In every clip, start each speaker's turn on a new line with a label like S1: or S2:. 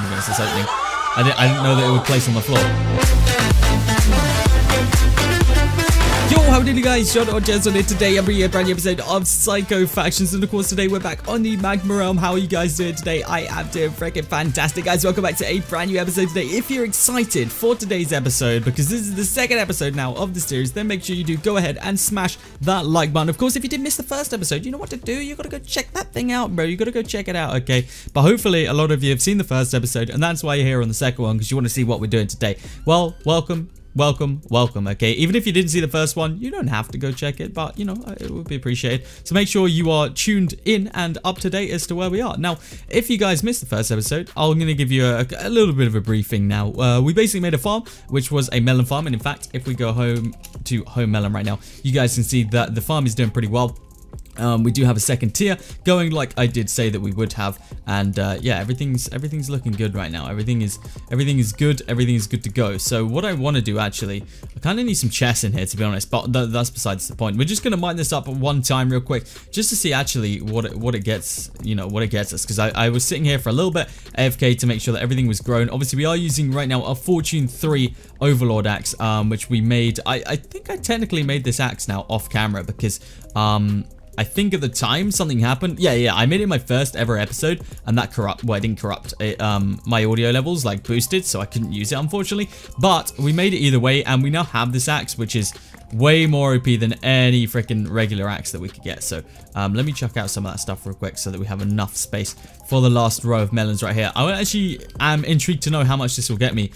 S1: against this opening. I didn't know that it would place on the floor. Yo, how do you guys? Shout out Generzon here today. I'm bringing you a brand new episode of SaiCo Factions, and of course today we're back on the MAGMA REALM. How are you guys doing today? I am doing freaking fantastic, guys. Welcome back to a brand new episode today. If you're excited for today's episode, because this is the second episode now of the series, then make sure you do go ahead and smash that like button. Of course, if you did miss the first episode, you know what to do. You gotta go check that thing out, bro. You gotta go check it out, okay? But hopefully a lot of you have seen the first episode, and that's why you're here on the second one, because you want to see what we're doing today. Well, welcome, okay? Even if you didn't see the first one, you don't have to go check it, but you know, it would be appreciated. So make sure you are tuned in and up to date as to where we are. Now, if you guys missed the first episode, I'm going to give you a little bit of a briefing now. We basically made a farm, which was a melon farm, and in fact, if we go home to home melon right now, you guys can see that the farm is doing pretty well. We do have a second tier going, like I did say that we would have, and yeah, everything's looking good right now. Everything is good. Everything is good to go. So what I want to do, actually, I kind of need some chests in here, to be honest, but that's besides the point. We're just gonna mine this up at one time real quick, just to see actually what it gets, you know, what it gets us. Because I was sitting here for a little bit AFK to make sure that everything was grown. Obviously, we are using right now a Fortune 3 Overlord axe, which we made. I think I technically made this axe now off camera because I think at the time something happened. Yeah, I made it in my first ever episode, and that it didn't corrupt it. My audio levels like boosted, so I couldn't use it, unfortunately. But we made it either way, and we now have this axe, which is way more OP than any freaking regular axe that we could get. So let me chuck out some of that stuff real quick so that we have enough space for the last row of melons right here. I actually am intrigued to know how much this will get me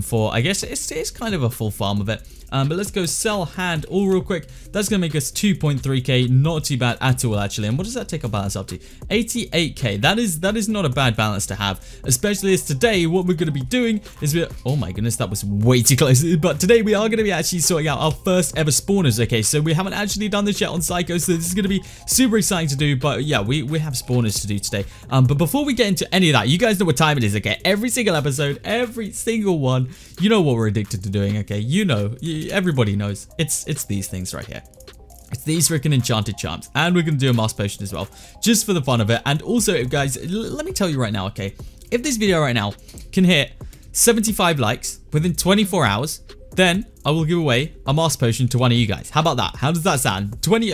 S1: for, I guess it's kind of a full farm of it. But let's go sell hand all real quick. That's going to make us 2.3k. Not too bad at all, actually. And what does that take our balance up to? 88k. That is not a bad balance to have. Especially as today, what we're going to be doing is oh my goodness, that was way too close. But today we are going to be actually sorting out our first ever spawners, okay? So we haven't actually done this yet on SaiCo, so this is going to be super exciting to do. But yeah, we have spawners to do today. But before we get into any of that, you guys know what time it is, okay? Every single episode, every single one, you know what we're addicted to doing, okay? You know, everybody knows. It's these things right here. It's these freaking enchanted charms, and we're gonna do a mass potion as well, just for the fun of it. And also, guys, let me tell you right now, okay? If this video right now can hit 75 likes within 24 hours, then I will give away a mass potion to one of you guys. How about that? How does that sound? 20.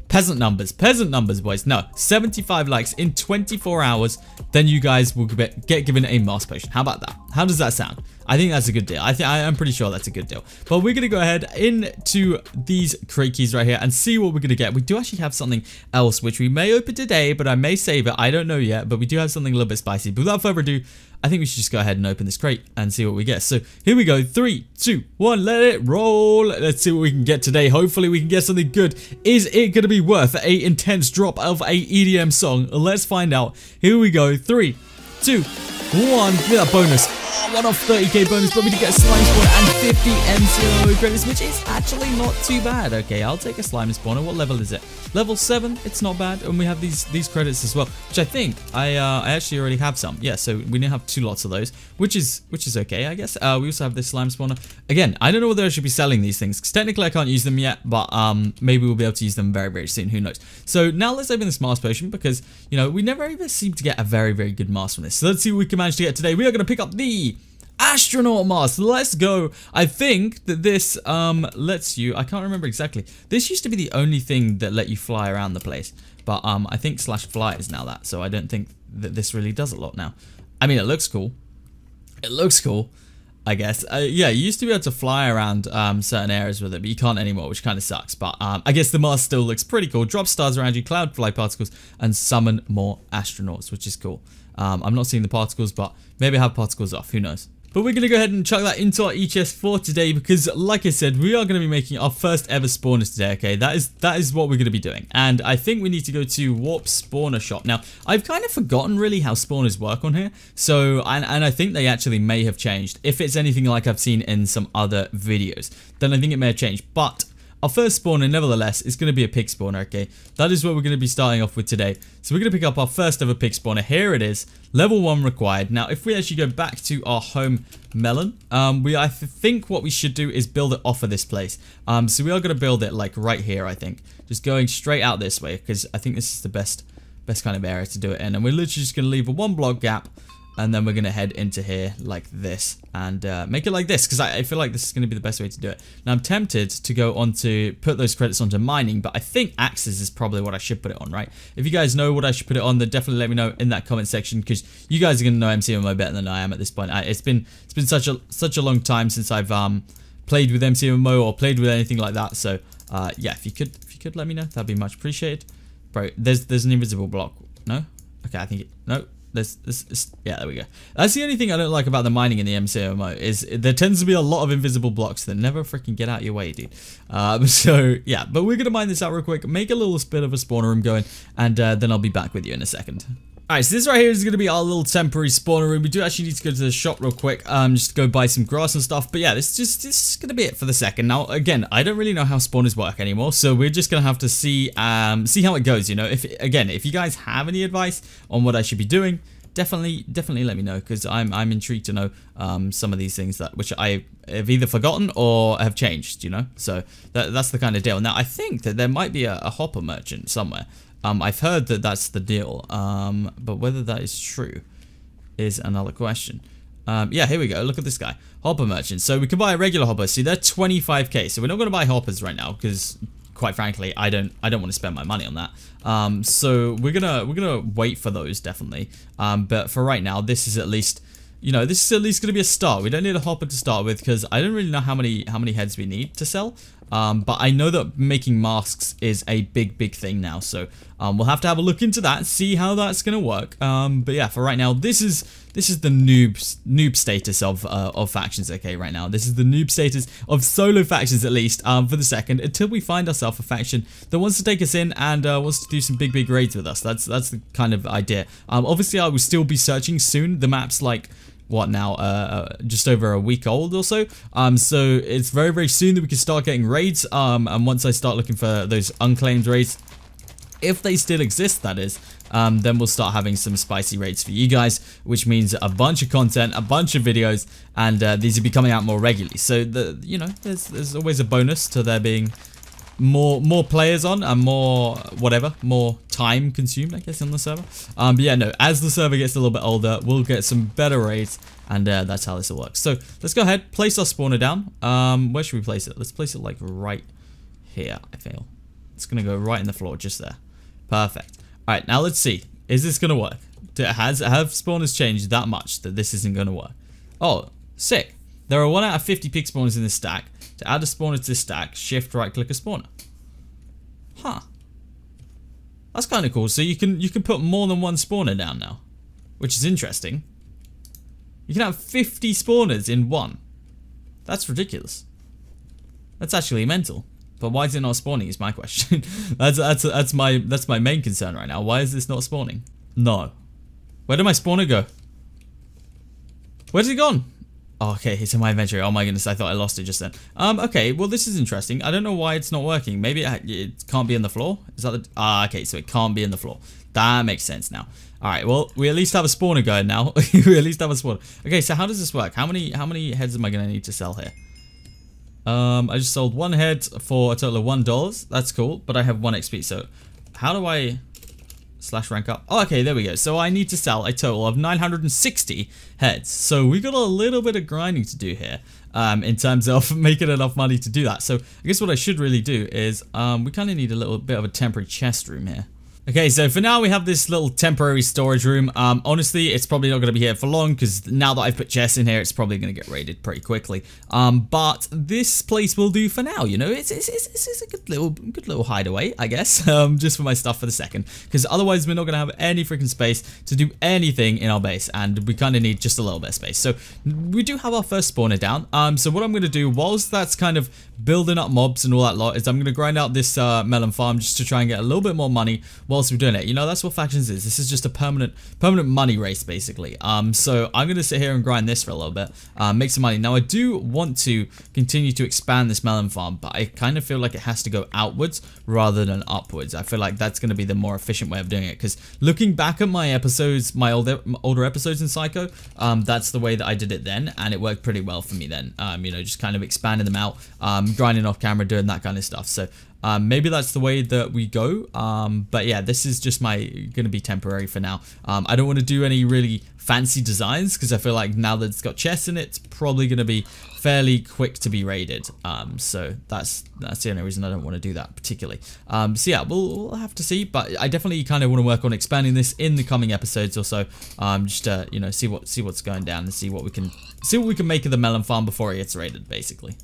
S1: Peasant numbers, boys. No, 75 likes in 24 hours, then you guys will get given a mass potion. How about that? How does that sound? I think that's a good deal. I'm pretty sure that's a good deal. But we're going to go ahead into these crate keys right here and see what we're going to get. We do actually have something else, which we may open today, but I may save it. I don't know yet, but we do have something a little bit spicy. But without further ado, I think we should just go ahead and open this crate and see what we get. So here we go. 3, 2, 1, let it roll. Let's see what we can get today. Hopefully we can get something good. Is it going to be worth an intense drop of a EDM song? Let's find out. Here we go. 3, 2, 1. Give me that bonus. One off 30k bonus, but we did get a slime spawner and 50 MCO credits, which is actually not too bad. Okay, I'll take a slime spawner. What level is it? Level 7. It's not bad, and we have these credits as well, which I think I actually already have some. Yeah, so we now have 2 lots of those, which is okay, I guess. We also have this slime spawner. Again, I don't know whether I should be selling these things because technically I can't use them yet, but maybe we'll be able to use them very, very soon. Who knows? So now let's open this Mars potion because you know we never even seem to get a very, very good Mars from this. So let's see what we can manage to get today. We are going to pick up the astronaut mask. Let's go. I think that this lets you, I can't remember exactly. This used to be the only thing that let you fly around the place, but I think /fly is now that, so I don't think that this really does a lot now. I mean, it looks cool. It looks cool, I guess. Yeah, you used to be able to fly around certain areas with it, but you can't anymore, which kind of sucks. But I guess the mask still looks pretty cool. Drop stars around you, cloud fly particles, and summon more astronauts, which is cool. I'm not seeing the particles, but maybe I have particles off. Who knows? But we're going to go ahead and chuck that into our ECHS for today because, like I said, we are going to be making our first ever spawners today, okay? That is what we're going to be doing. And I think we need to go to Warp Spawner Shop. Now, I've kind of forgotten really how spawners work on here. So, and I think they actually may have changed. If it's anything like I've seen in some other videos, then I think it may have changed. But our first spawner, nevertheless, is going to be a pig spawner, okay? That is what we're going to be starting off with today. So we're going to pick up our first ever pig spawner. Here it is, level 1 required. Now, if we actually go back to our home melon, I think what we should do is build it off of this place. So we are going to build it like right here, I think. Just going straight out this way, because I think this is the best best kind of area to do it in. And we're literally just going to leave a 1 block gap, and then we're going to head into here like this and make it like this, because I feel like this is going to be the best way to do it. Now I'm tempted to go on to put those credits onto mining, but I think axes is probably what I should put it on, right? If you guys know what I should put it on, then definitely let me know in that comment section, because you guys are going to know MCMMO better than I am at this point. It's been such a long time since I've played with MCMMO or played with anything like that. So yeah, if you could let me know, that'd be much appreciated. Bro, there's an invisible block. No? Okay, I think no. Yeah, there we go. That's the only thing I don't like about the mining in the MCMMO, is there tends to be a lot of invisible blocks that never freaking get out of your way, dude. So yeah, but we're gonna mine this out real quick, make a little bit of a spawner room going, and then I'll be back with you in a second. Alright, so this right here is going to be our little temporary spawner room. We do actually need to go to the shop real quick, just to go buy some grass and stuff. But yeah, this is going to be it for the second. Now, again, I don't really know how spawners work anymore, so we're just going to have to see how it goes, you know. If you guys have any advice on what I should be doing, definitely let me know, because I'm intrigued to know some of these things which I have either forgotten or have changed, you know. So that's the kind of deal. Now, I think that there might be a hopper merchant somewhere. I've heard that that's the deal, but whether that is true is another question. Yeah, here we go. Look at this guy, hopper merchant. So we can buy a regular hopper. See, they're 25k. So we're not going to buy hoppers right now, because quite frankly, I don't want to spend my money on that. So we're gonna wait for those, definitely. But for right now, this is at least, you know, this is at least going to be a start. We don't need a hopper to start with, because I don't really know how many heads we need to sell. But I know that making masks is a big thing now, so we'll have to have a look into that, see how that's gonna work. But yeah, for right now, this is the noob status of factions. Okay, right now, this is the noob status of solo factions, at least for the second, until we find ourselves a faction that wants to take us in and wants to do some big raids with us. That's the kind of idea. Obviously, I will still be searching soon. The map's like, what now, just over a week old or so, so it's very soon that we can start getting raids, and once I start looking for those unclaimed raids, if they still exist, that is, then we'll start having some spicy raids for you guys, which means a bunch of content, a bunch of videos, and these will be coming out more regularly. So you know, there's always a bonus to there being more players on and more time consumed, I guess, on the server. But yeah, no, as the server gets a little bit older, we'll get some better raids, and that's how this will work. So let's go ahead, place our spawner down. Where should we place it? Let's place it like right here, I feel. It's gonna go right in the floor, just there. Perfect. All right, now let's see. Is this gonna work? Have spawners changed that much that this isn't gonna work? Oh, sick. There are 1 out of 50 pig spawners in this stack. To add a spawner to this stack, shift right click a spawner. Huh. That's kind of cool. So you can put more than 1 spawner down now, which is interesting. You can have 50 spawners in 1. That's ridiculous. That's actually mental. But why is it not spawning is my question. that's my main concern right now. Why is this not spawning? No. Where did my spawner go? Where's it gone? Oh, okay, it's in my inventory. Oh my goodness, I thought I lost it just then. Okay, well this is interesting. I don't know why it's not working. Maybe it can't be in the floor? Is that the... okay, so it can't be in the floor. That makes sense now. Alright, well, we at least have a spawner going now. We at least have a spawner. Okay, so how does this work? How many heads am I going to need to sell here? I just sold 1 head for a total of $1. That's cool, but I have 1 XP, so how do I... /rank up. Oh, okay, there we go. So I need to sell a total of 960 heads. So we got a little bit of grinding to do here, in terms of making enough money to do that. So I guess what I should really do is, we kind of need a little bit of a temporary chest room here. Okay, so for now we have this little temporary storage room. Honestly, it's probably not going to be here for long, because now that I've put chests in here, it's probably going to get raided pretty quickly. But this place will do for now, you know. It's a good little hideaway, I guess, just for my stuff for the second, because otherwise we're not going to have any freaking space to do anything in our base, and we kind of need just a little bit of space. So we do have our first spawner down. So what I'm going to do, whilst that's kind of building up mobs and all that lot, is I'm going to grind out this melon farm just to try and get a little bit more money whilst we're doing it. You know, that's what factions is. This is just a permanent money race, basically. So I'm going to sit here and grind this for a little bit, make some money. Now, I do want to continue to expand this melon farm, but I kind of feel like it has to go outwards rather than upwards. I feel like that's going to be the more efficient way of doing it, because looking back at my episodes, my older episodes in SaiCo, that's the way that I did it then, and it worked pretty well for me then. You know, just kind of expanding them out, grinding off camera, doing that kind of stuff. So maybe that's the way that we go. But yeah, this is just going to be temporary for now. I don't want to do any really fancy designs because I feel like now that it's got chests in it, it's probably going to be fairly quick to be raided. So that's the only reason I don't want to do that particularly. So yeah, we'll have to see, but I definitely kind of want to work on expanding this in the coming episodes or so. Just to, you know, see what's going down and see what we can make of the melon farm before it gets raided, basically.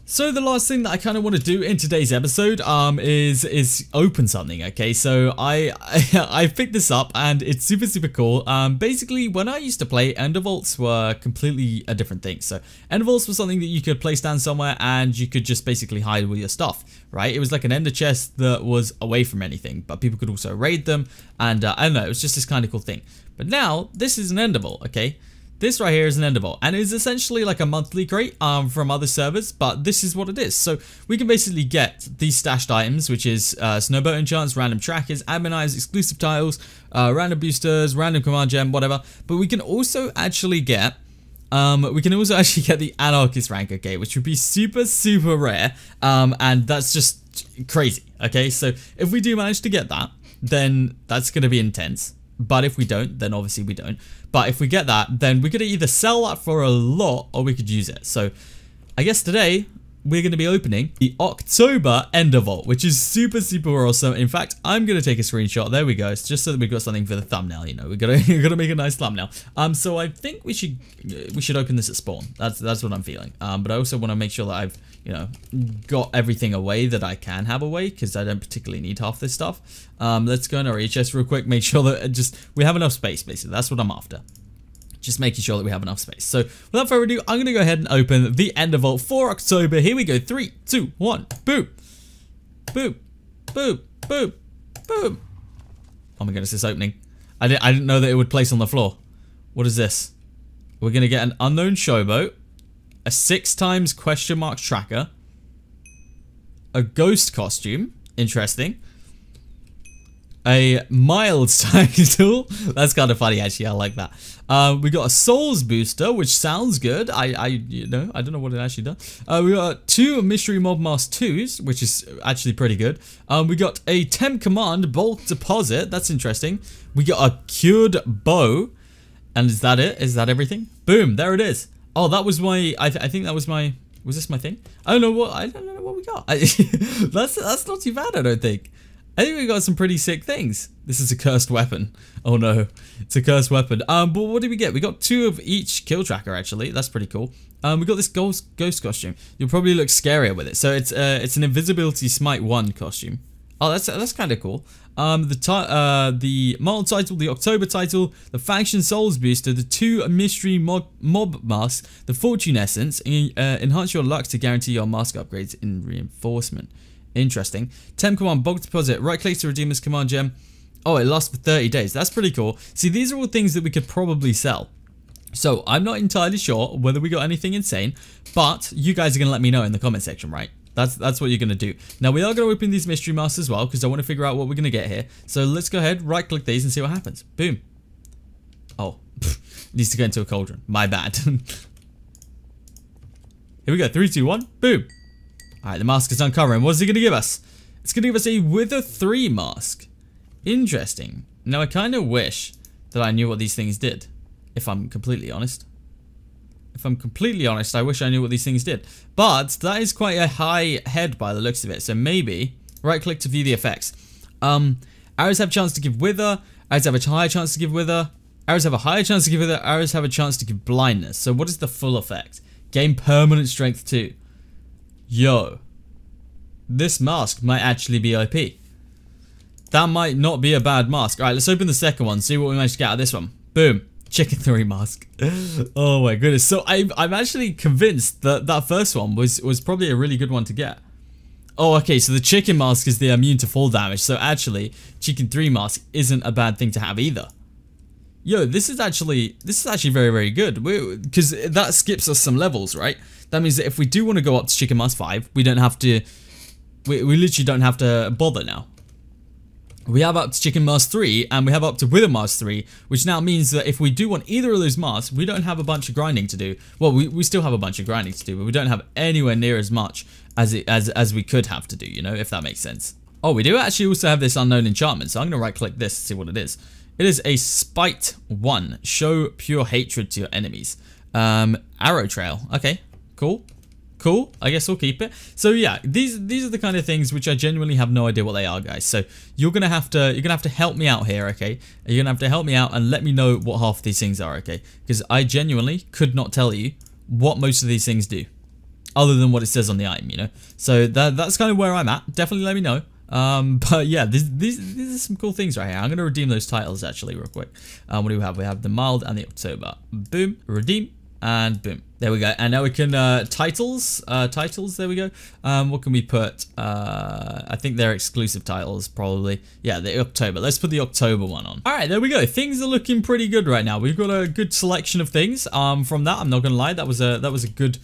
S1: So the last thing that I kind of want to do in today's episode is open something. Okay, so I picked this up and it's super cool. Basically, when I used to play, ender vaults were completely a different thing. So ender vaults was something that you could place down somewhere and you could just basically hide with your stuff, right? It was like an ender chest that was away from anything, but people could also raid them, and I don't know, it was just this kind of cool thing. But now this is an ender vault. Okay. This right here is an ender vault, and it is essentially like a monthly crate from other servers, but this is what it is. So we can basically get these stashed items, which is snowboat enchants, random trackers, admin items, exclusive tiles, random boosters, random command gem, whatever. But we can also actually get the anarchist rank, okay, which would be super rare, and that's just crazy. Okay, so if we do manage to get that, then that's going to be intense. But if we don't, then obviously we don't. But if we get that, then we could either sell that for a lot or we could use it. So I guess today we're going to be opening the October Ender Vault, which is super awesome. In fact, I'm going to take a screenshot. There we go. It's just so that we've got something for the thumbnail. You know, we've got to make a nice thumbnail. So I think we should open this at spawn. That's what I'm feeling. But I also want to make sure that I've, you know, got everything away that I can have away, because I don't particularly need half this stuff. Let's go in our chest real quick, make sure that we have enough space, basically. That's what I'm after. Just making sure that we have enough space. So without further ado, I'm going to go ahead and open the Ender Vault for October. Here we go. 3, 2, 1. Boom. Boom. Boom. Boom. Boom. Oh my goodness, it's opening. I didn't know that it would place on the floor. What is this? We're going to get an unknown showboat, a 6x question mark tracker, a ghost costume, interesting, a mild title, that's kind of funny actually, I like that. We got a souls booster, which sounds good. I don't know what it actually does. We got 2 mystery mob mask 2s, which is actually pretty good. We got a temp command bulk deposit, that's interesting. We got a cured bow, and is that it? Is that everything? Boom, there it is. Oh, that was my, I think that was my, was this my thing? I don't know what we got. That's not too bad, I don't think. I think we got some pretty sick things. This is a cursed weapon. Oh no, it's a cursed weapon. But what did we get? We got 2 of each kill tracker actually. That's pretty cool. We got this ghost costume. You'll probably look scarier with it. So it's an invisibility smite 1 costume. Oh, that's kind of cool. The model title, the October title, the faction souls booster, the 2 mystery mob masks, the fortune essence, enhance your luck to guarantee your mask upgrades in reinforcement. Interesting. Temp command bulk deposit, right click to redeem this command gem. Oh, it lasts for 30 days. That's pretty cool. See, these are all things that we could probably sell. So I'm not entirely sure whether we got anything insane, but you guys are going to let me know in the comment section, right? That's what you're going to do. Now, we are going to open these mystery masks as well, because I want to figure out what we're going to get here. So let's go ahead, right click these and see what happens. Boom. Oh, needs to go into a cauldron. My bad. Here we go. 3, 2, 1. Boom. Alright, the mask is uncovering. What is it going to give us? It's going to give us a Wither 3 mask. Interesting. Now, I kind of wish that I knew what these things did, if I'm completely honest. If I'm completely honest, I wish I knew what these things did. But that is quite a high head by the looks of it. So maybe, right click to view the effects. Arrows have a chance to give Wither. Arrows have a higher chance to give Wither. Arrows have a higher chance to give Wither. Arrows have a chance to give blindness. So what is the full effect? Gain permanent strength 2. Yo, this mask might actually be OP. That might not be a bad mask. Alright, let's open the second one, see what we managed to get out of this one. Boom. Chicken 3 mask. Oh my goodness. So I'm actually convinced that that first one was probably a really good one to get. Oh, okay, so the chicken mask is the immune to fall damage. So actually, chicken 3 mask isn't a bad thing to have either. Yo, this is actually very good, because that skips us some levels, right? That means that if we do want to go up to Chicken Mask 5, we don't have to, we literally don't have to bother now. We have up to Chicken Mask 3, and we have up to Wither Mask 3, which now means that if we do want either of those masks, we don't have a bunch of grinding to do. Well, we still have a bunch of grinding to do, but we don't have anywhere near as much as we could have to do, you know, if that makes sense. Oh, we do actually also have this unknown enchantment, so I'm going to right click this to see what it is. It is a Spite 1. Show pure hatred to your enemies. Arrow trail. Okay, cool. Cool. I guess we'll keep it. So yeah, these are the kind of things which I genuinely have no idea what they are, guys. So you're gonna have to help me out here, okay? You're gonna have to help me out and let me know what half of these things are, okay? Because I genuinely could not tell you what most of these things do, other than what it says on the item, you know. So that's kind of where I'm at. Definitely let me know. But yeah, these are some cool things right here. I'm gonna redeem those titles actually real quick. What do we have? We have the mild and the October. Boom, redeem, and boom. There we go. And now we can titles. There we go. What can we put? I think they're exclusive titles probably. Yeah, the October. Let's put the October one on. All right, there we go. Things are looking pretty good right now. We've got a good selection of things. From that, I'm not gonna lie, that was a good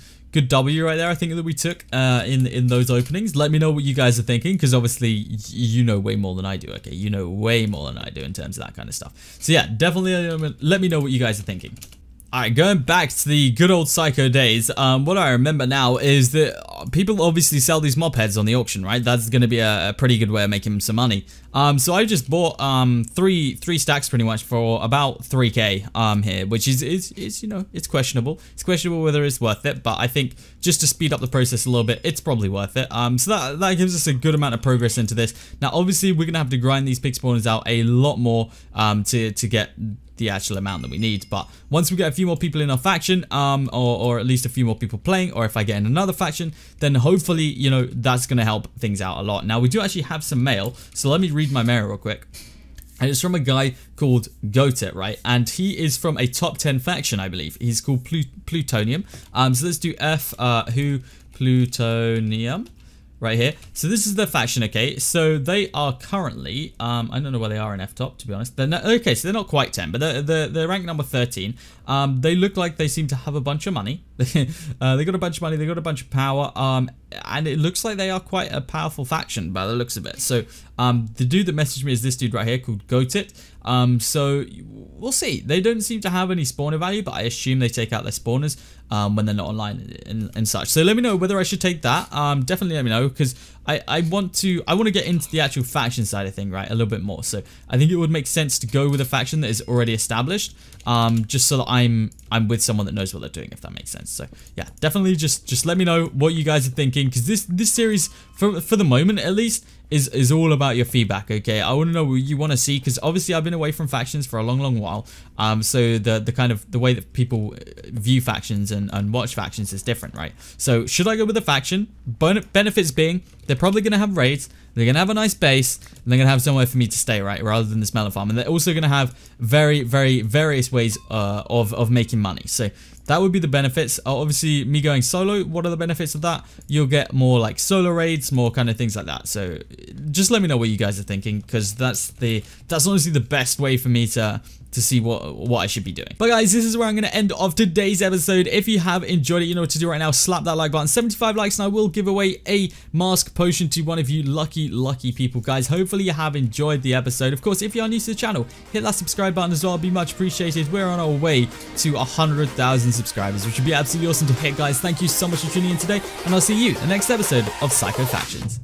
S1: W right there, I think, that we took in those openings. Let me know what you guys are thinking, because obviously you know way more than I do, okay? You know way more than I do in terms of that kind of stuff. So yeah, definitely let me know what you guys are thinking. Alright, going back to the good old SaiCo days, what I remember now is that people obviously sell these mob heads on the auction, right? That's going to be a pretty good way of making some money. So I just bought three stacks pretty much for about 3k here, which is you know, it's questionable. It's questionable whether it's worth it, but I think just to speed up the process a little bit, it's probably worth it. So that gives us a good amount of progress into this. Now, obviously, we're going to have to grind these pig spawners out a lot more to get the actual amount that we need, but once we get a few more people in our faction, or at least a few more people playing, or if I get in another faction, then hopefully, you know, that's going to help things out a lot. Now, we do actually have some mail, so let me read my mail real quick. And it's from a guy called Goatit, right? And he is from a top 10 faction, I believe. He's called Plutonium. So let's do who Plutonium right here. So this is the faction, okay? So they are currently, I don't know where they are in F-top, to be honest. They're not, okay, so they're not quite 10, but they're ranked number 13. They look like they seem to have a bunch of money. They got a bunch of money, they got a bunch of power, and it looks like they are quite a powerful faction by the looks of it. So the dude that messaged me is this dude right here called Goatit. So we'll see. They don't seem to have any spawner value, but I assume they take out their spawners when they're not online and such. So let me know whether I should take that. Definitely let me know, because I want to get into the actual faction side of thing, right, a little bit more. So I think it would make sense to go with a faction that is already established, just so that I'm with someone that knows what they're doing, if that makes sense. So yeah, definitely just let me know what you guys are thinking, because this series for the moment at least is all about your feedback, okay? I want to know what you want to see, because obviously I've been away from factions for a long while. So the kind of the way that people view factions and watch factions is different, right? So should I go with a faction? Benefits being they're probably going to have raids, they're going to have a nice base, and they're going to have somewhere for me to stay, right, rather than this melon farm. And they're also going to have very various ways of making money. So that would be the benefits. Obviously, me going solo, what are the benefits of that? You'll get more like solo raids, more kind of things like that. So just let me know what you guys are thinking, because that's honestly the best way for me to see what I should be doing. But guys, this is where I'm going to end off today's episode. If you have enjoyed it, you know what to do right now. Slap that like button. 75 likes and I will give away a mask potion to one of you lucky people, guys. Hopefully you have enjoyed the episode. Of course, if you are new to the channel, hit that subscribe button as well. It'd be much appreciated. We're on our way to 100,000 subscribers, which would be absolutely awesome to hit, guys. Thank you so much for tuning in today, and I'll see you in the next episode of SaiCo Factions.